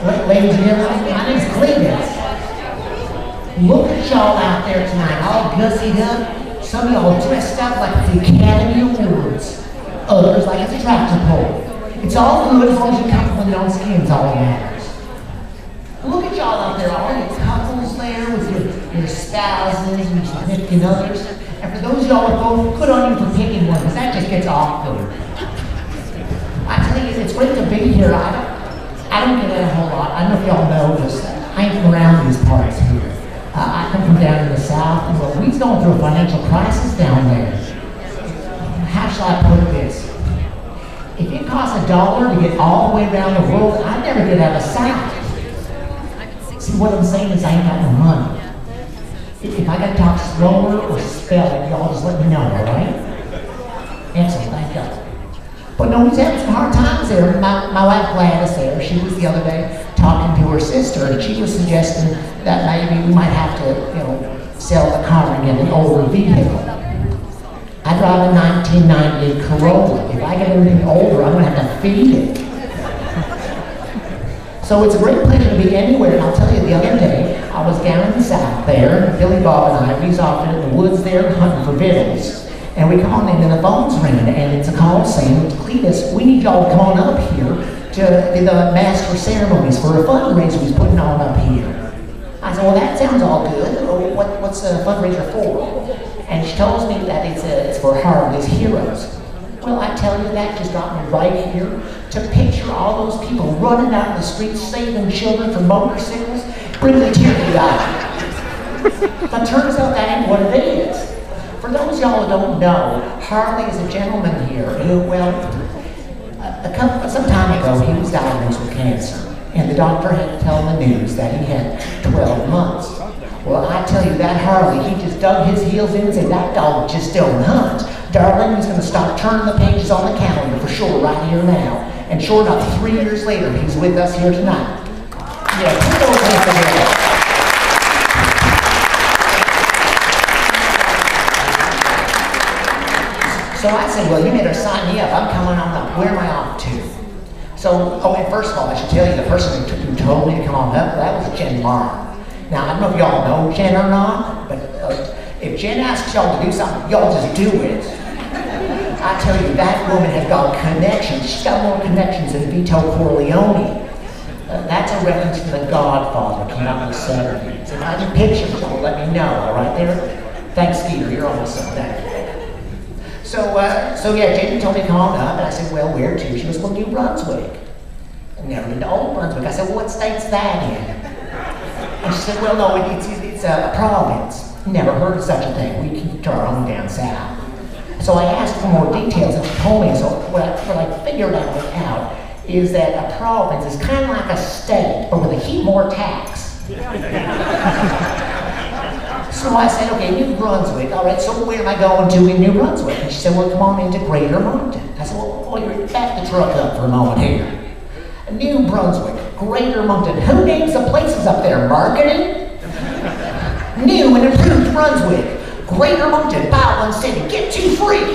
Ladies and gentlemen, my name's Cleetus. Look at y'all out there tonight, all gussied up. Some of y'all dressed up like the Academy Awards. Others like it's a tractor pull. It's all good as long as you're comfortable in your own skin's all that matters. Look at y'all out there, all your couples there with your spouses and your significant others. And for those of y'all that vote, good on you for picking one, because that just gets awkward. I tell you, it's great to be here. I don't get that a whole lot. I don't know if y'all know this. I ain't from around these parts here. I come from down in the South, and well, we're going through a financial crisis down there. How shall I put this? If it costs $1 to get all the way around the world, I never get out of sight. See, what I'm saying is I ain't got no money. If I got to talk slower or spell it, y'all just let me know, all right? Excellent, thank you. But no, he's having some hard times there. My wife Gladys there, she was the other day talking to her sister, and she was suggesting that maybe we might have to, sell the car and get an older vehicle. I drive a 1998 Corolla. If I get anything older, I'm going to have to feed it. So it's a great pleasure to be anywhere, and I'll tell you, the other day, I was down in the South there, and Billy Bob and I, we was off in the woods there hunting for victuals. And we come on in and the phone's ringing, and it's a call saying, Cleetus, we need y'all to come on up here to the master ceremonies for a fundraiser he's putting on up here. I said, well, that sounds all good. What's a fundraiser for? And she tells me that it's for Harley's heroes. Well, I tell you, that just got me right here to picture all those people running out in the streets, saving children from motorcycles, brings a tear to the eye. But turns out that ain't what it is. For those of y'all who don't know, Harley is a gentleman here who, some time ago, he was diagnosed with cancer. And the doctor had to tell him the news that he had 12 months. Well, I tell you, that Harley, he just dug his heels in and said, that dog just don't hunt. Darling, he's going to stop turning the pages on the calendar for sure right here now. And sure enough, 3 years later, he's with us here tonight. Yeah, put those hands together. So I said, well, you better sign me up. I'm coming on up. Where am I off to? So, and first of all, I should tell you, the person who told me to come on up, that was Jimmy Flynn. Now, I don't know if y'all know Jen or not, but if Jen asks y'all to do something, y'all just do it. I tell you, that woman has got connections. She's got more connections than Vito Corleone. That's a reference to The Godfather, came out in the 70s. If I can picture it, y'all let me know, all right there? Thanks, Skeeter, you're almost up there. So yeah, Jamie told me to come on up, and I said, well, where to? She was going to New Brunswick. And never been to Old Brunswick. I said, well, what state's that in? And she said, well, no, it's a province. Never heard of such a thing. We keep to our own down south. So I asked for more details, and she told me, so what I figured out is that a province is kind of like a state, but with a heap more tax. So I said, okay, New Brunswick. All right, so where am I going to in New Brunswick? And she said, well, come on into Greater Moncton. I said, well, you're back the truck up for a moment here. New Brunswick, Greater Moncton. Who names the places up there? Marketing? New and improved Brunswick. Greater Moncton, buy one city, get two free.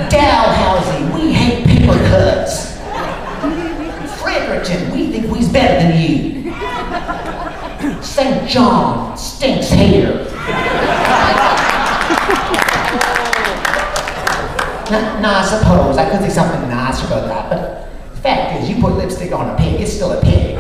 Dalhousie, we hate paper cuts. Fredericton, we think we's better than you. St. John stinks hair. Now, I suppose I could say something nicer about that, but the fact is, you put lipstick on a pig, it's still a pig.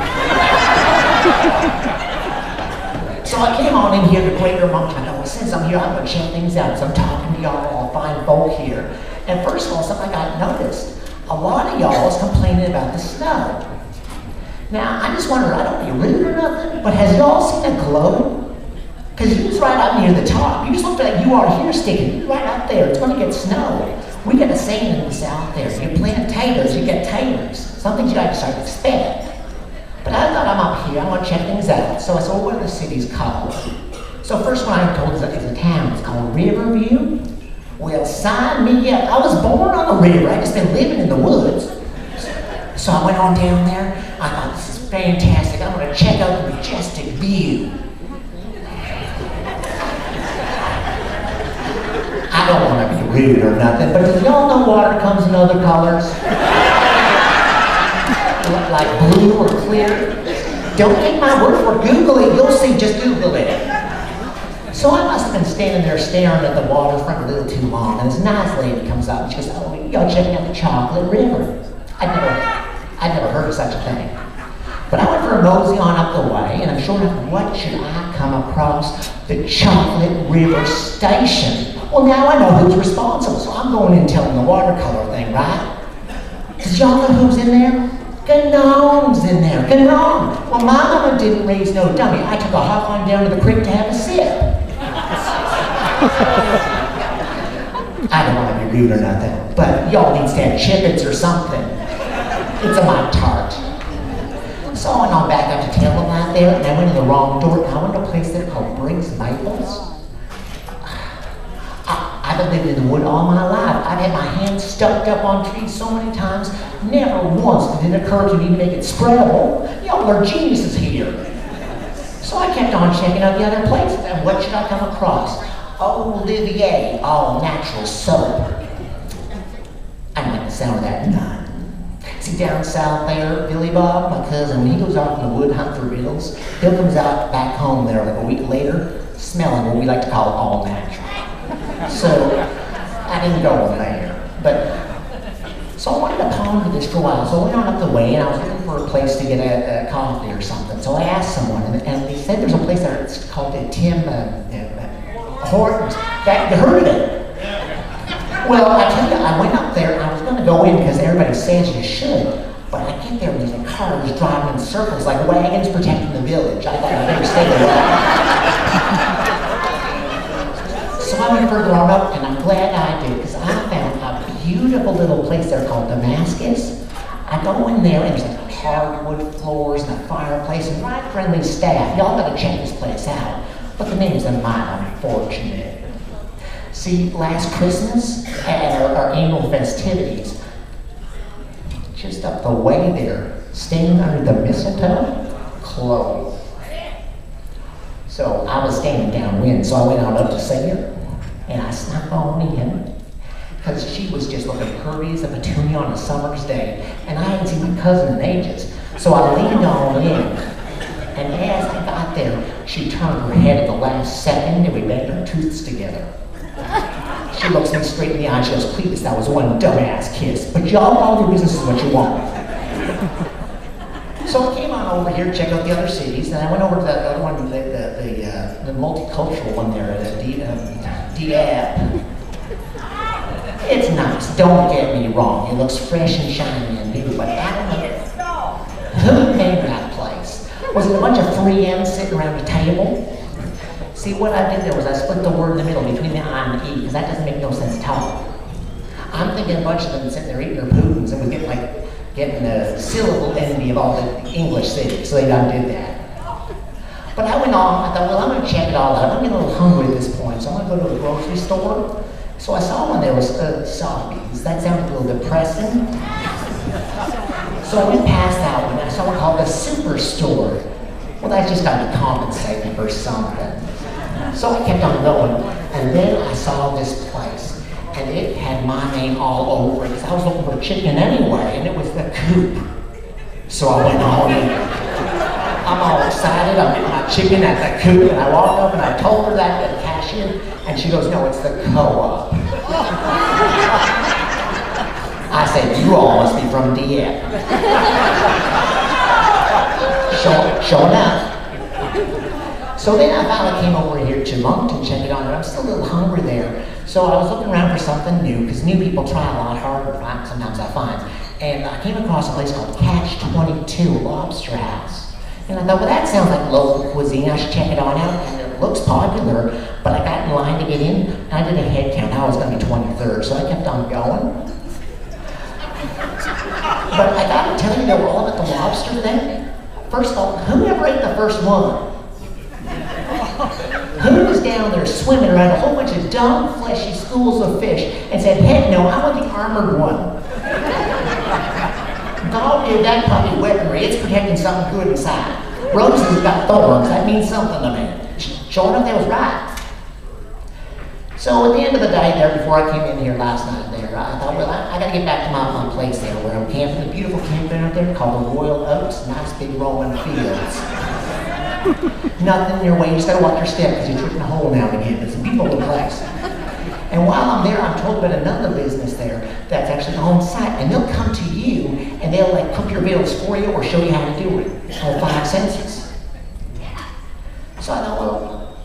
So I came on in here to Greater Moncton. I was, since I'm here, I'm going to check things out. So I'm talking to y'all, all fine folk here. And first of all, something I got noticed. A lot of y'all is complaining about the snow. Now, I just wonder, I don't be rude or nothing, but has y'all seen a globe? Because you was right up near the top. You just looked like you are here sticking. You're right up there. It's going to get snow. We got a saying in the South there. You plant taters, you get taters. Some things you got to start to expect. But I thought, I'm up here, I want to check things out. So I said, well, what are the cities called? So first one I told is a town. It's called Riverview. Well, sign me up. I was born on the river. I just been living in the woods. So I went on down there. I thought, this is fantastic. I'm going to check out the majestic view. I don't want to be rude or nothing, but do y'all know water comes in other colors? like blue or clear. Don't take my word for it. Google it. You'll see. Just Google it. So I must have been standing there staring at the waterfront a little too long, and this nice lady comes up and she goes, "Oh, y'all checking out the Chocolate River?" I'd never heard of such a thing. But I went for a mosey on up the way, and I'm sure enough, what should I come across? The Chocolate River Station. Well, now I know who's responsible, so I'm going in telling the watercolor thing, right? Did y'all know who's in there? Gnomes in there, gnome. Well, my mama didn't raise no dummy. I took a hop on down to the creek to have a sip. I don't want to be rude or nothing, but y'all need to have chippets or something. It's a mite tart. So I went on back up to Taylor out there, and I went in the wrong door, and I went to a place there called Briggs Maples. I've been living in the wood all my life. I've had my hands stuck up on trees so many times, never once did it occur to me to make it spreadable. Y'all are geniuses here. So I kept on checking out the other places, and what should I come across? Olivier, all natural soap. I don't like the sound of that, none. See, down south there, Billy Bob, my cousin, when he goes off in the wood hunt for riddles, he'll comes out back home there like a week later, smelling what we like to call all natural. So, I didn't go there, but, so I wanted to ponder this for a while, so I went on up the way, and I was looking for a place to get a coffee or something, so I asked someone, and they said there's a place there, it's called Tim Hortons. You heard of it? Well, I tell you, I went up there, and I was going to go in because everybody says you should, but I get there and there's a car was driving in circles like wagons protecting the village. I thought I better stay away. So I went further on up, and I'm glad I did, because I found a beautiful little place there called Damascus. I go in there, and there's like hardwood floors and a fireplace and right friendly staff. Y'all gotta check this place out. But the name's a mile unfortunate. See, last Christmas, at our annual festivities, just up the way there, standing under the mistletoe, closed. So I was standing downwind, so I went out up to see her, and I snuck on in, because she was just looking pretty as a petunia on a summer's day, and I hadn't seen my cousin in ages. So I leaned on in, and as I got there, she turned her head at the last second, and we banged our tooths together. She looks me straight in the eye and she goes, "Cleetus, that was one dumbass kiss, but y'all all your business is what you want." So I came on over here to check out the other cities, and I went over to the other one, the multicultural one there, Diab. It's nice, don't get me wrong. It looks fresh and shiny and new, but I don't know who made that place. Was it a bunch of 3Ms sitting around a table? See, what I did there was I split the word in the middle between the I and the E, because that doesn't make no sense at all. I'm thinking a bunch of them sitting there eating their Putins, and we getting the syllable envy of all the English cities, so they undid that. But I went on, I thought, well, I'm going to check it all out. I'm getting a little hungry at this point, so I'm going to go to a grocery store. So I saw one there was Soggies. That sounded a little depressing. So I went past that one, and I saw one called the Superstore. Well, that's just got to be compensating for something. So I kept on going, and then I saw this place, and it had my name all over it, because I was looking for chicken anyway, and it was the Coop. So I went all in. I'm all excited, I'm getting my chicken at the Coop, and I walked up and I told her that at the cashier, and she goes, "No, it's the Co-op." I said, "You all must be from Dieppe." Sure enough. So then I finally came over here to Moncton to check it out, and I'm still a little hungry there. So I was looking around for something new, because new people try a lot harder, right? Sometimes I find. And I came across a place called Catch 22 Lobster House. And I thought, well, that sounds like local cuisine. I should check it on out. And it looks popular, but I got in line to get in, and I did a head count. I was going to be 23rd, so I kept on going. But I got to tell you, they were all at the lobster thing. First of all, whoever ate the first one? Who was down there swimming around a whole bunch of dumb, fleshy schools of fish and said, "Heck no, I want the armored one"? Dog did that puppy weaponry. It's protecting something good inside. Roses got thorns. That means something to me. Sure enough, that was right. So at the end of the day there, before I came in here last night there, there. I thought, well, I gotta get back to my place there where I'm camping, a beautiful campground out there called the Royal Oaks, nice big rolling fields. Nothing in your way, you just gotta watch your step because you're tripping a hole now and again. It's a beautiful place. And while I'm there, I'm told about another business there that's actually on site, and they'll come to you and they'll like cook your meals for you or show you how to do it on 5 senses. So I thought, well,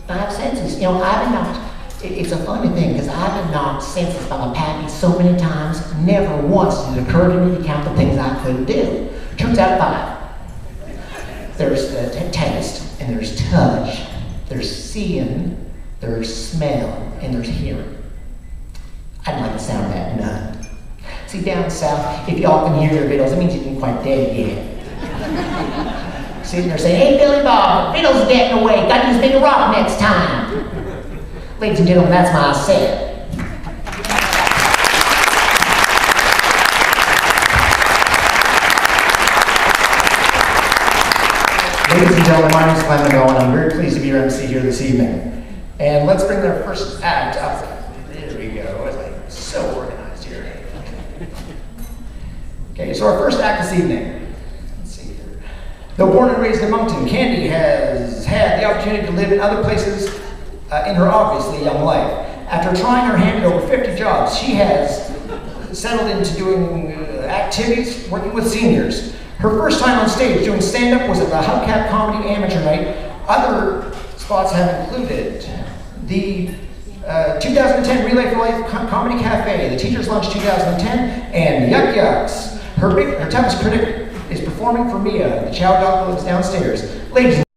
5 senses. You know, I've been knocked. It's a funny thing because I've been knocked senses by my pappy so many times. Never once did it occur to me to count the things I couldn't do. Turns out 5. There's taste, and there's touch, there's seeing, there's smell, and there's hearing. I didn't like the sound of that, none. See, down south, if y'all can hear their vittles, it means you ain't quite dead yet. See, they're saying, hey, Billy Bob, vittles getting away, got to use bigger rock next time. Ladies and gentlemen, that's my set. Ladies and gentlemen, my name is Glen Munro, and I'm very pleased to be your MC here this evening. And let's bring our first act up. There we go. It's like so organized here. Okay, so our first act this evening. Let's see here. Though born and raised in Moncton, Candy has had the opportunity to live in other places in her obviously young life. After trying her hand at over 50 jobs, she has settled into doing activities working with seniors. Her first time on stage doing stand-up was at the Hubcap Comedy Amateur Night. Other spots have included the 2010 Relay for Life Comedy Cafe, the Teacher's Lunch 2010, and Yuck Yucks. Her toughest critic is performing for Mia, the chow dog that lives downstairs. Ladies